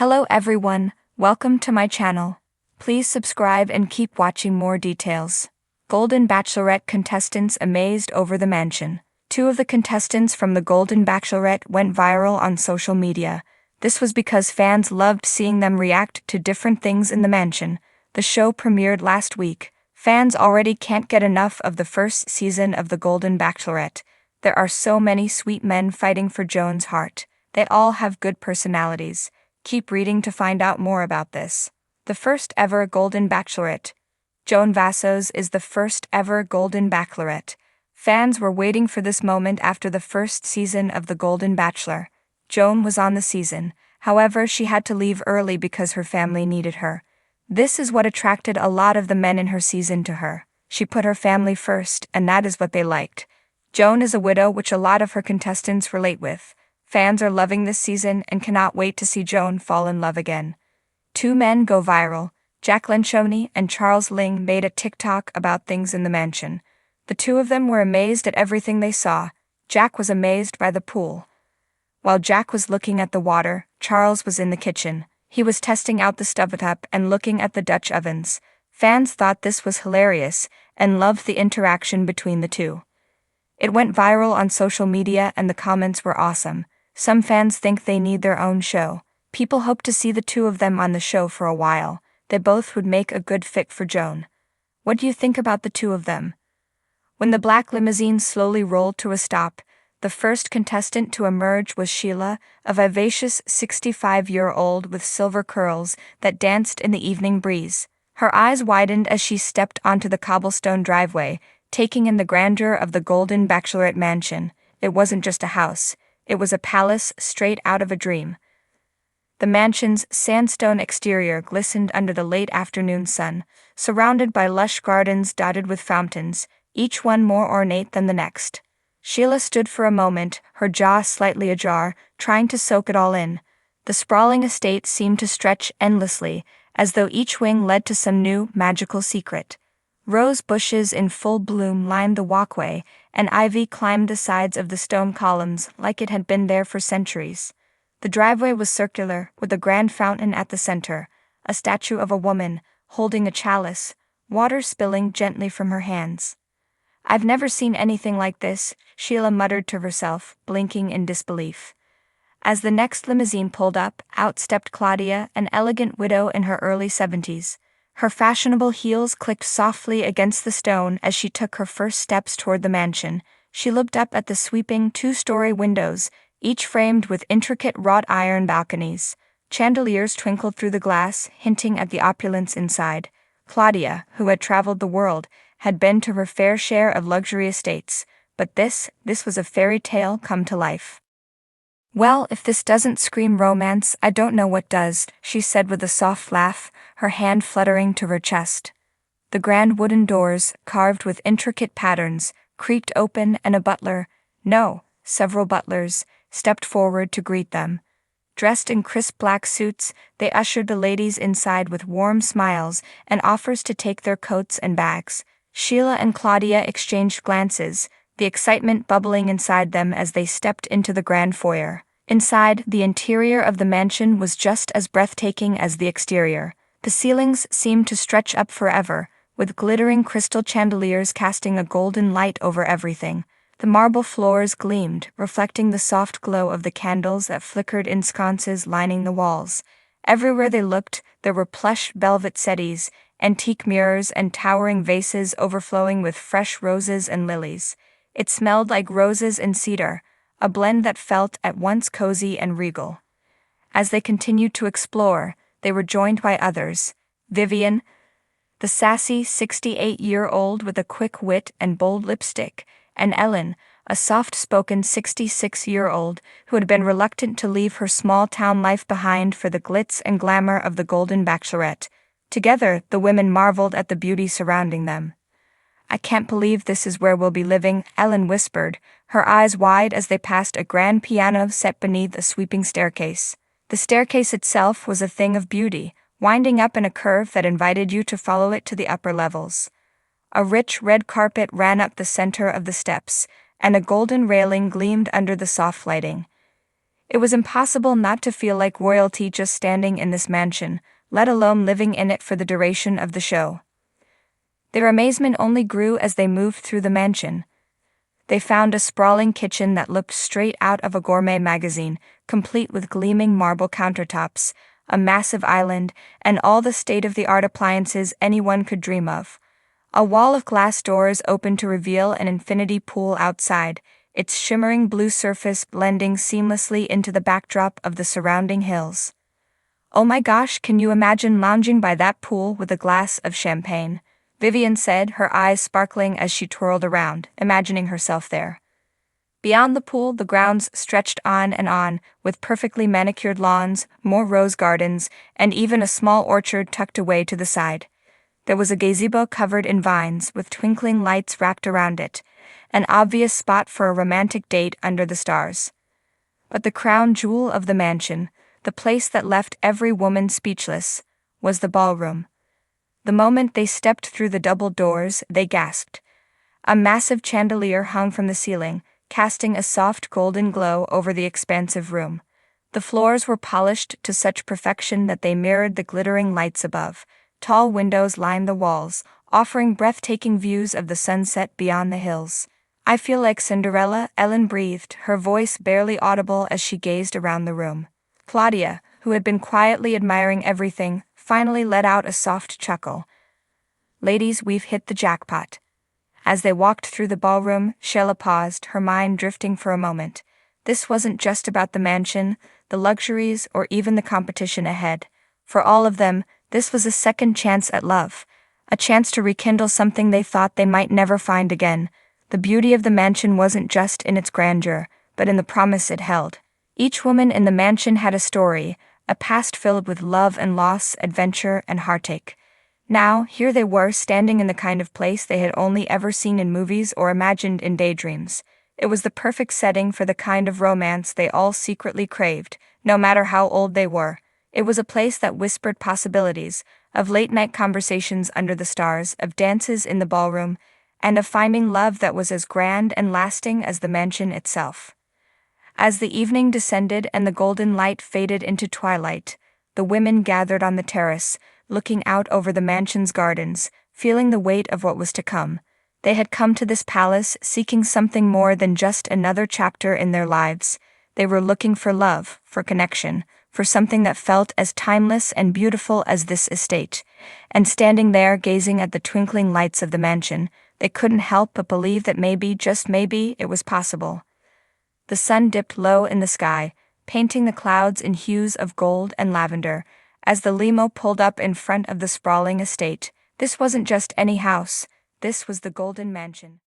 Hello everyone, welcome to my channel. Please subscribe and keep watching more details. Golden Bachelorette contestants amazed over the mansion. Two of the contestants from the Golden Bachelorette went viral on social media. This was because fans loved seeing them react to different things in the mansion. The show premiered last week. Fans already can't get enough of the first season of the Golden Bachelorette. There are so many sweet men fighting for Joan's heart. They all have good personalities. Keep reading to find out more about this. The first ever Golden Bachelorette. Joan Vassos is the first ever Golden Bachelorette. Fans were waiting for this moment after the first season of The Golden Bachelor. Joan was on the season, however she had to leave early because her family needed her. This is what attracted a lot of the men in her season to her. She put her family first, and that is what they liked. Joan is a widow, which a lot of her contestants relate with. Fans are loving this season and cannot wait to see Joan fall in love again. Two men go viral. Jack Lencioni and Charles Ling made a TikTok about things in the mansion. The two of them were amazed at everything they saw. Jack was amazed by the pool. While Jack was looking at the water, Charles was in the kitchen. He was testing out the stovetop and looking at the Dutch ovens. Fans thought this was hilarious and loved the interaction between the two. It went viral on social media and the comments were awesome. Some fans think they need their own show. People hope to see the two of them on the show for a while. They both would make a good fit for Joan. What do you think about the two of them? When the black limousine slowly rolled to a stop, the first contestant to emerge was Sheila, a vivacious 65-year-old with silver curls that danced in the evening breeze. Her eyes widened as she stepped onto the cobblestone driveway, taking in the grandeur of the Golden Bachelorette mansion. It wasn't just a house. It was a palace straight out of a dream. The mansion's sandstone exterior glistened under the late afternoon sun, surrounded by lush gardens dotted with fountains, each one more ornate than the next. Sheila stood for a moment, her jaw slightly ajar, trying to soak it all in. The sprawling estate seemed to stretch endlessly, as though each wing led to some new, magical secret. Rose bushes in full bloom lined the walkway, and ivy climbed the sides of the stone columns like it had been there for centuries. The driveway was circular, with a grand fountain at the center, a statue of a woman, holding a chalice, water spilling gently from her hands. "I've never seen anything like this," Sheila muttered to herself, blinking in disbelief. As the next limousine pulled up, out stepped Claudia, an elegant widow in her early 70s. Her fashionable heels clicked softly against the stone as she took her first steps toward the mansion. She looked up at the sweeping two-story windows, each framed with intricate wrought iron balconies. Chandeliers twinkled through the glass, hinting at the opulence inside. Claudia, who had traveled the world, had been to her fair share of luxury estates, but this was a fairy tale come to life. "Well, if this doesn't scream romance, I don't know what does," she said with a soft laugh, her hand fluttering to her chest. The grand wooden doors, carved with intricate patterns, creaked open and a butler, no, several butlers, stepped forward to greet them. Dressed in crisp black suits, they ushered the ladies inside with warm smiles and offers to take their coats and bags. Sheila and Claudia exchanged glances, the excitement bubbling inside them as they stepped into the grand foyer. Inside, the interior of the mansion was just as breathtaking as the exterior. The ceilings seemed to stretch up forever, with glittering crystal chandeliers casting a golden light over everything. The marble floors gleamed, reflecting the soft glow of the candles that flickered in sconces lining the walls. Everywhere they looked, there were plush velvet settees, antique mirrors and towering vases overflowing with fresh roses and lilies. It smelled like roses and cedar, a blend that felt at once cozy and regal. As they continued to explore, they were joined by others. Vivian, the sassy 68-year-old with a quick wit and bold lipstick, and Ellen, a soft-spoken 66-year-old who had been reluctant to leave her small-town life behind for the glitz and glamour of the Golden Bachelorette. Together, the women marveled at the beauty surrounding them. "I can't believe this is where we'll be living," Ellen whispered, her eyes wide as they passed a grand piano set beneath a sweeping staircase. The staircase itself was a thing of beauty, winding up in a curve that invited you to follow it to the upper levels. A rich red carpet ran up the center of the steps, and a golden railing gleamed under the soft lighting. It was impossible not to feel like royalty just standing in this mansion, let alone living in it for the duration of the show. Their amazement only grew as they moved through the mansion. They found a sprawling kitchen that looked straight out of a gourmet magazine, complete with gleaming marble countertops, a massive island, and all the state-of-the-art appliances anyone could dream of. A wall of glass doors opened to reveal an infinity pool outside, its shimmering blue surface blending seamlessly into the backdrop of the surrounding hills. "Oh my gosh, can you imagine lounging by that pool with a glass of champagne?" Vivian said, her eyes sparkling as she twirled around, imagining herself there. Beyond the pool, the grounds stretched on, with perfectly manicured lawns, more rose gardens, and even a small orchard tucked away to the side. There was a gazebo covered in vines, with twinkling lights wrapped around it, an obvious spot for a romantic date under the stars. But the crown jewel of the mansion, the place that left every woman speechless, was the ballroom. The moment they stepped through the double doors, they gasped. A massive chandelier hung from the ceiling, casting a soft golden glow over the expansive room. The floors were polished to such perfection that they mirrored the glittering lights above. Tall windows lined the walls, offering breathtaking views of the sunset beyond the hills. "I feel like Cinderella," Ellen breathed, her voice barely audible as she gazed around the room. Claudia, who had been quietly admiring everything, finally let out a soft chuckle. "Ladies, we've hit the jackpot." As they walked through the ballroom, Sheila paused, her mind drifting for a moment. This wasn't just about the mansion, the luxuries, or even the competition ahead. For all of them, this was a second chance at love, a chance to rekindle something they thought they might never find again. The beauty of the mansion wasn't just in its grandeur, but in the promise it held. Each woman in the mansion had a story, a past filled with love and loss, adventure and heartache. Now, here they were, standing in the kind of place they had only ever seen in movies or imagined in daydreams. It was the perfect setting for the kind of romance they all secretly craved, no matter how old they were. It was a place that whispered possibilities, of late-night conversations under the stars, of dances in the ballroom, and of finding love that was as grand and lasting as the mansion itself. As the evening descended and the golden light faded into twilight, the women gathered on the terrace, looking out over the mansion's gardens, feeling the weight of what was to come. They had come to this palace seeking something more than just another chapter in their lives. They were looking for love, for connection, for something that felt as timeless and beautiful as this estate. And standing there gazing at the twinkling lights of the mansion, they couldn't help but believe that maybe, just maybe, it was possible. The sun dipped low in the sky, painting the clouds in hues of gold and lavender, as the limo pulled up in front of the sprawling estate. This wasn't just any house, this was the Golden Mansion.